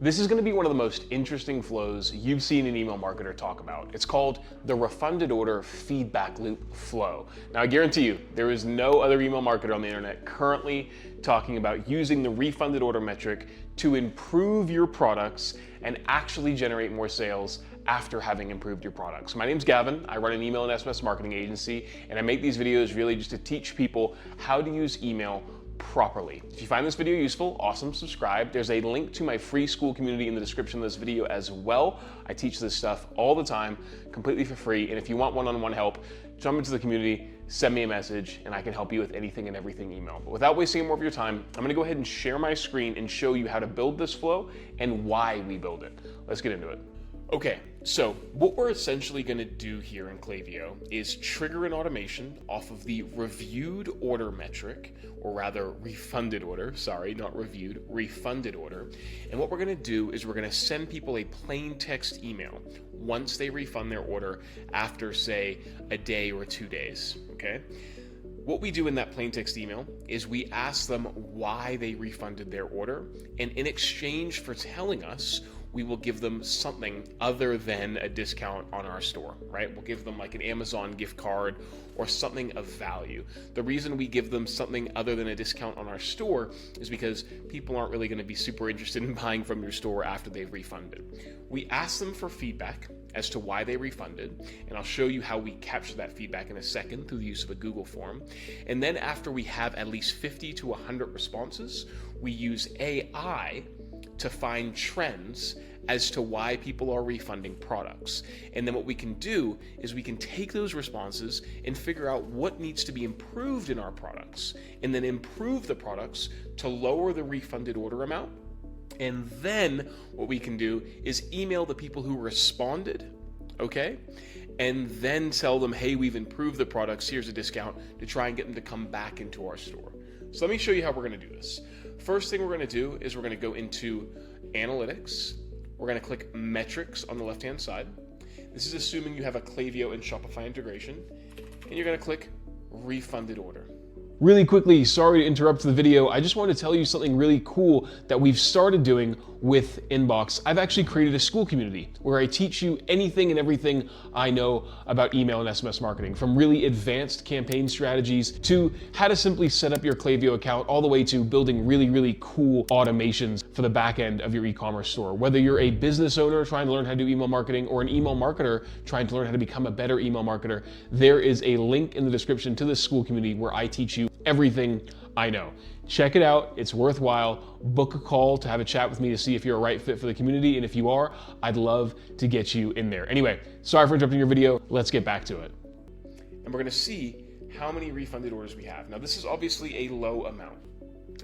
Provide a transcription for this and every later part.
This is going to be one of the most interesting flows you've seen an email marketer talk about. It's called the refunded order feedback loop flow. Now, I guarantee you, there is no other email marketer on the internet currently talking about using the refunded order metric to improve your products and actually generate more sales after having improved your products. My name's Gavin. I run an email and SMS marketing agency, and I make these videos really just to teach people how to use email properly. If you find this video useful, awesome, subscribe. There's a link to my free school community in the description of this video as well. I teach this stuff all the time, completely for free. And if you want one-on-one help, jump into the community, send me a message, and I can help you with anything and everything email. But without wasting more of your time, I'm gonna go ahead and share my screen and show you how to build this flow and why we build it. Let's get into it. Okay, so what we're essentially going to do here in Klaviyo is trigger an automation off of the reviewed order metric, or rather refunded order, sorry, not reviewed, refunded order. And what we're going to do is we're going to send people a plain text email once they refund their order after, say, a day or 2 days, okay? What we do in that plain text email is we ask them why they refunded their order, and in exchange for telling us, we will give them something other than a discount on our store, right? We'll give them like an Amazon gift card or something of value. The reason we give them something other than a discount on our store is because people aren't really going to be super interested in buying from your store after they've refunded. We ask them for feedback as to why they refunded, and I'll show you how we capture that feedback in a second through the use of a Google form. And then after we have at least 50 to 100 responses, we use AI to find trends as to why people are refunding products. And then what we can do is we can take those responses and figure out what needs to be improved in our products, and then improve the products to lower the refunded order amount. And then what we can do is email the people who responded, okay? And then tell them, hey, we've improved the products, here's a discount, to try and get them to come back into our store. So let me show you how we're gonna do this. First thing we're gonna do is we're gonna go into Analytics. We're gonna click Metrics on the left-hand side. This is assuming you have a Klaviyo and Shopify integration. And you're gonna click Refunded Order. Really quickly, sorry to interrupt the video. I just wanted to tell you something really cool that we've started doing with Inbox. I've actually created a school community where I teach you anything and everything I know about email and SMS marketing, from really advanced campaign strategies to how to simply set up your Klaviyo account, all the way to building really, really cool automations for the back end of your e-commerce store. Whether you're a business owner trying to learn how to do email marketing or an email marketer trying to learn how to become a better email marketer, there is a link in the description to this school community where I teach you everything I know. Check it out, it's worthwhile. Book a call to have a chat with me to see if you're a right fit for the community, and if you are, I'd love to get you in there. Anyway, sorry for interrupting your video, let's get back to it. And we're gonna see how many refunded orders we have. Now, this is obviously a low amount,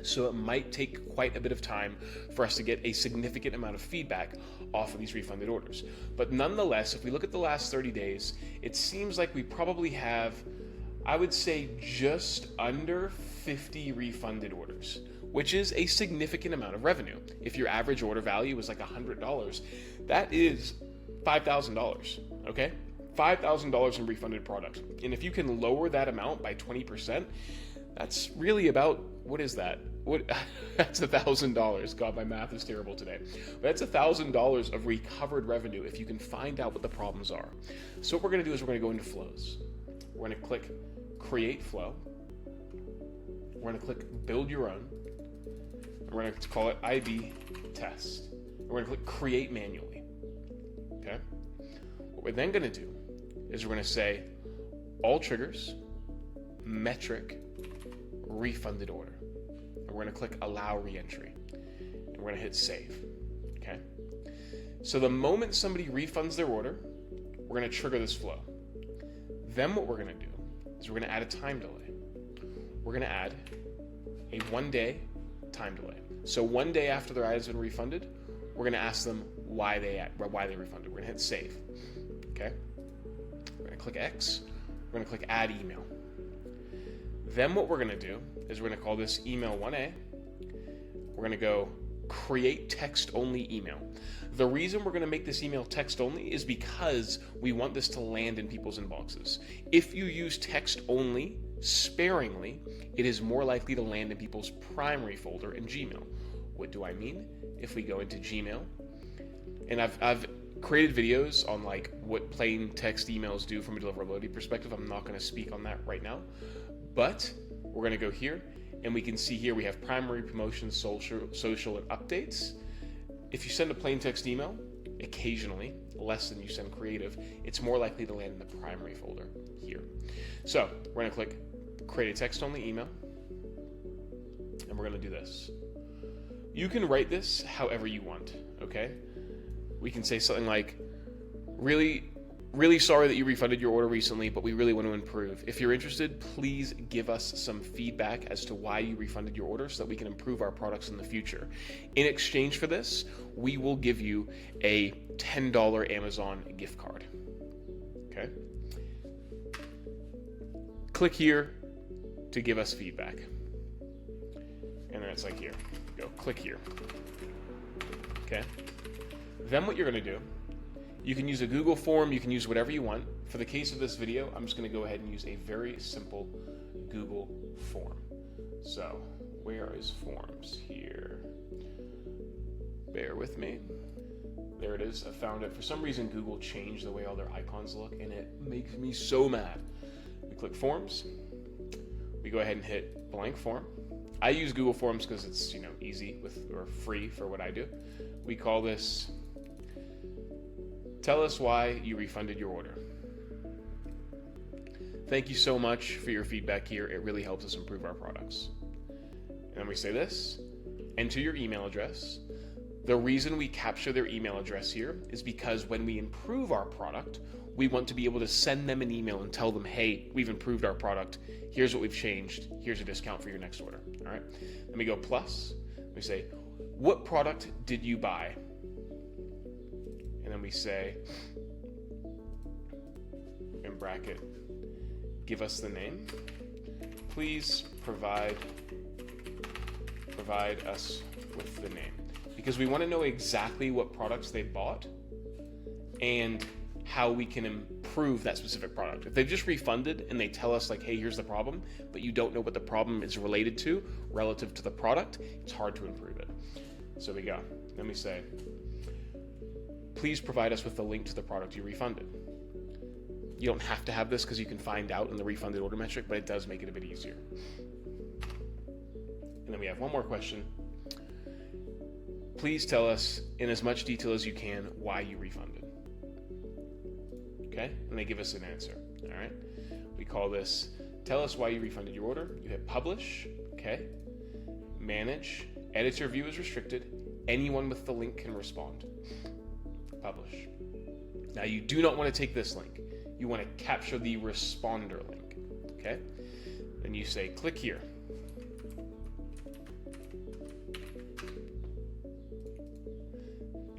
so it might take quite a bit of time for us to get a significant amount of feedback off of these refunded orders. But nonetheless, if we look at the last 30 days, it seems like we probably have, I would say, just under 50 refunded orders, which is a significant amount of revenue. If your average order value is like $100, that is $5,000, okay? $5,000 in refunded product. And if you can lower that amount by 20%, that's really about, what is that? That's $1,000. God, my math is terrible today. But that's $1,000 of recovered revenue if you can find out what the problems are. So what we're gonna do is we're gonna go into flows. We're gonna click Create Flow. We're gonna click Build Your Own. We're gonna call it IB Test. We're gonna click Create Manually, okay? What we're then gonna do is we're gonna say All Triggers, Metric, Refunded Order. And we're gonna click Allow Reentry. And we're gonna hit Save, okay? So the moment somebody refunds their order, we're gonna trigger this flow. Then what we're gonna do is we're gonna add a time delay. We're gonna add a 1-day time delay. So 1 day after their item has been refunded, we're gonna ask them why they refunded. We're gonna hit Save, okay? We're gonna click X. We're gonna click Add Email. Then what we're gonna do is we're gonna call this Email 1A. We're gonna go Create Text Only Email. The reason we're gonna make this email text only is because we want this to land in people's inboxes. If you use text only sparingly, it is more likely to land in people's primary folder in Gmail. What do I mean? If we go into Gmail, and I've created videos on like what plain text emails do from a deliverability perspective. I'm not going to speak on that right now, but we're going to go here, and we can see here we have primary, promotions, social, and updates. If you send a plain text email, occasionally, less than you send creative, it's more likely to land in the primary folder here. So we're going to click create a text only email, and we're going to do this. You can write this however you want, okay? We can say something like, really sorry that you refunded your order recently, but we really want to improve. If you're interested, please give us some feedback as to why you refunded your order so that we can improve our products in the future. In exchange for this, we will give you a $10 Amazon gift card. Okay? Click here to give us feedback. And then it's like here. Go, click here. Okay? Then what you're going to do, you can use a Google form, you can use whatever you want. For the case of this video, I'm just going to go ahead and use a very simple Google form. So, where is forms here? Bear with me. There it is, I found it. For some reason, Google changed the way all their icons look, and it makes me so mad. We click forms. We go ahead and hit blank form. I use Google Forms because it's, easy or free for what I do. We call this, tell us why you refunded your order. Thank you so much for your feedback here. It really helps us improve our products. And then we say this, enter your email address. The reason we capture their email address here is because when we improve our product, we want to be able to send them an email and tell them, hey, we've improved our product. Here's what we've changed. Here's a discount for your next order. All right. Then we go plus. We say, what product did you buy? And then we say, in bracket, give us the name. Please provide us with the name. Because we want to know exactly what products they bought and how we can improve that specific product. If they've just refunded and they tell us like, hey, here's the problem, but you don't know what the problem is related to relative to the product, it's hard to improve it. So we go. Then we say, please provide us with the link to the product you refunded. You don't have to have this because you can find out in the refunded order metric, but it does make it a bit easier. And then we have one more question. Please tell us in as much detail as you can why you refunded. Okay? And they give us an answer. All right? We call this, tell us why you refunded your order. You hit publish. Okay? Manage. Editor view is restricted. Anyone with the link can respond. Publish. Now you do not want to take this link. You want to capture the responder link. Okay? Then you say, click here.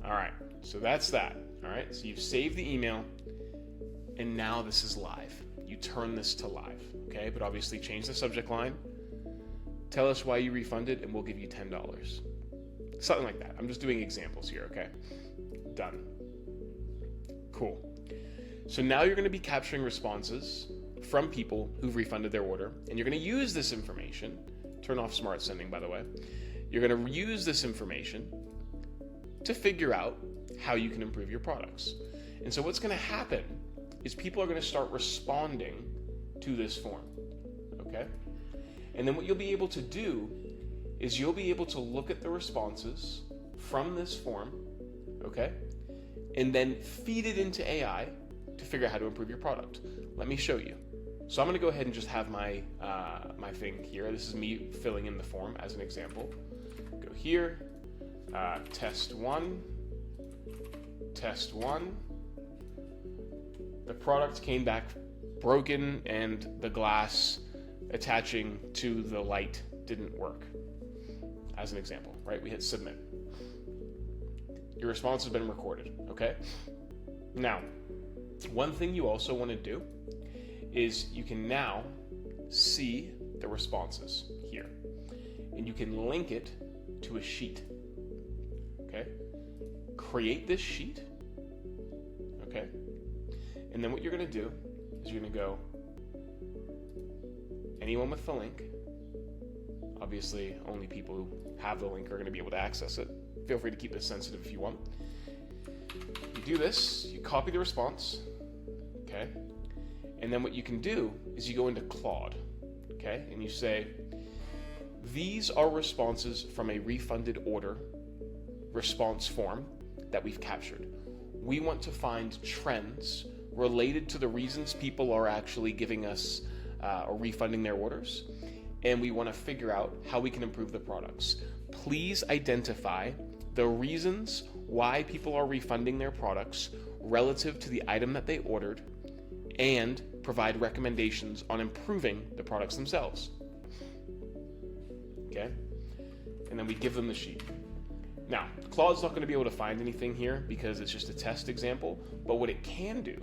All right, so that's that. All right, so you've saved the email, and now this is live. You turn this to live, okay? But obviously change the subject line. Tell us why you refunded, and we'll give you $10. Something like that. I'm just doing examples here, okay? Done. Cool. So now you're going to be capturing responses from people who've refunded their order, and you're going to use this information. Turn off smart sending, by the way. You're going to use this information to figure out how you can improve your products. And so what's going to happen is people are going to start responding to this form, okay? And then what you'll be able to do is you'll be able to look at the responses from this form, okay? And then feed it into AI to figure out how to improve your product. Let me show you. So I'm going to go ahead and just have my thing here. This is me filling in the form as an example. Go here. Test one. The product came back broken and the glass attaching to the light didn't work. As an example, right? We hit submit. Your response has been recorded, okay? Now, one thing you also want to do is you can now see the responses here. And you can link it to a sheet. Okay, create this sheet, okay, and then what you're going to do is you're going to go, anyone with the link, Obviously, only people who have the link are going to be able to access it. Feel free to keep this sensitive if you want. You do this, you copy the response, okay? And then what you can do is you go into Claude, okay? And you say, these are responses from a refunded order response form that we've captured. We want to find trends related to the reasons people are actually giving us or refunding their orders, and we want to figure out how we can improve the products. Please identify the reasons why people are refunding their products relative to the item that they ordered, and provide recommendations on improving the products themselves. Okay? And then we give them the sheet. Now, Claude's not going to be able to find anything here because it's just a test example, but what it can do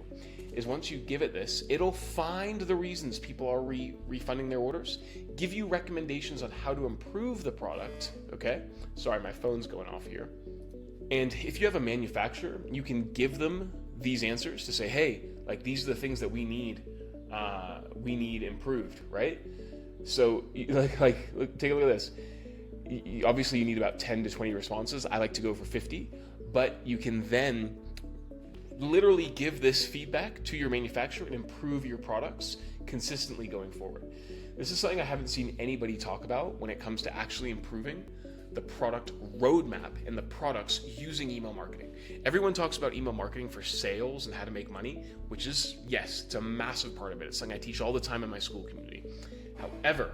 is once you give it this, it'll find the reasons people are refunding their orders, give you recommendations on how to improve the product, okay? Sorry, my phone's going off here. And if you have a manufacturer, you can give them these answers to say, hey, like these are the things that we need improved, right? So like take a look at this. Obviously you need about 10 to 20 responses. I like to go for 50, but you can then literally give this feedback to your manufacturer and improve your products consistently going forward. This is something I haven't seen anybody talk about when it comes to actually improving the product roadmap and the products using email marketing. Everyone talks about email marketing for sales and how to make money, which is, yes, it's a massive part of it. It's something I teach all the time in my school community. However,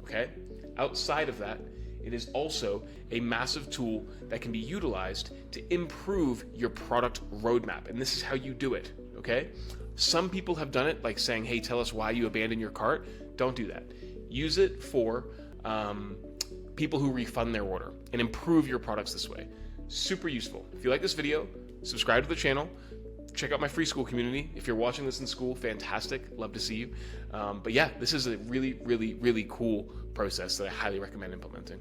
okay, outside of that, it is also a massive tool that can be utilized to improve your product roadmap. And this is how you do it, okay? Some people have done it like saying, hey, tell us why you abandoned your cart. Don't do that. Use it for people who refund their order and improve your products this way. Super useful. If you like this video, subscribe to the channel. Check out my free school community. If you're watching this in school, fantastic. Love to see you. But yeah, this is a really, really, really cool process that I highly recommend implementing.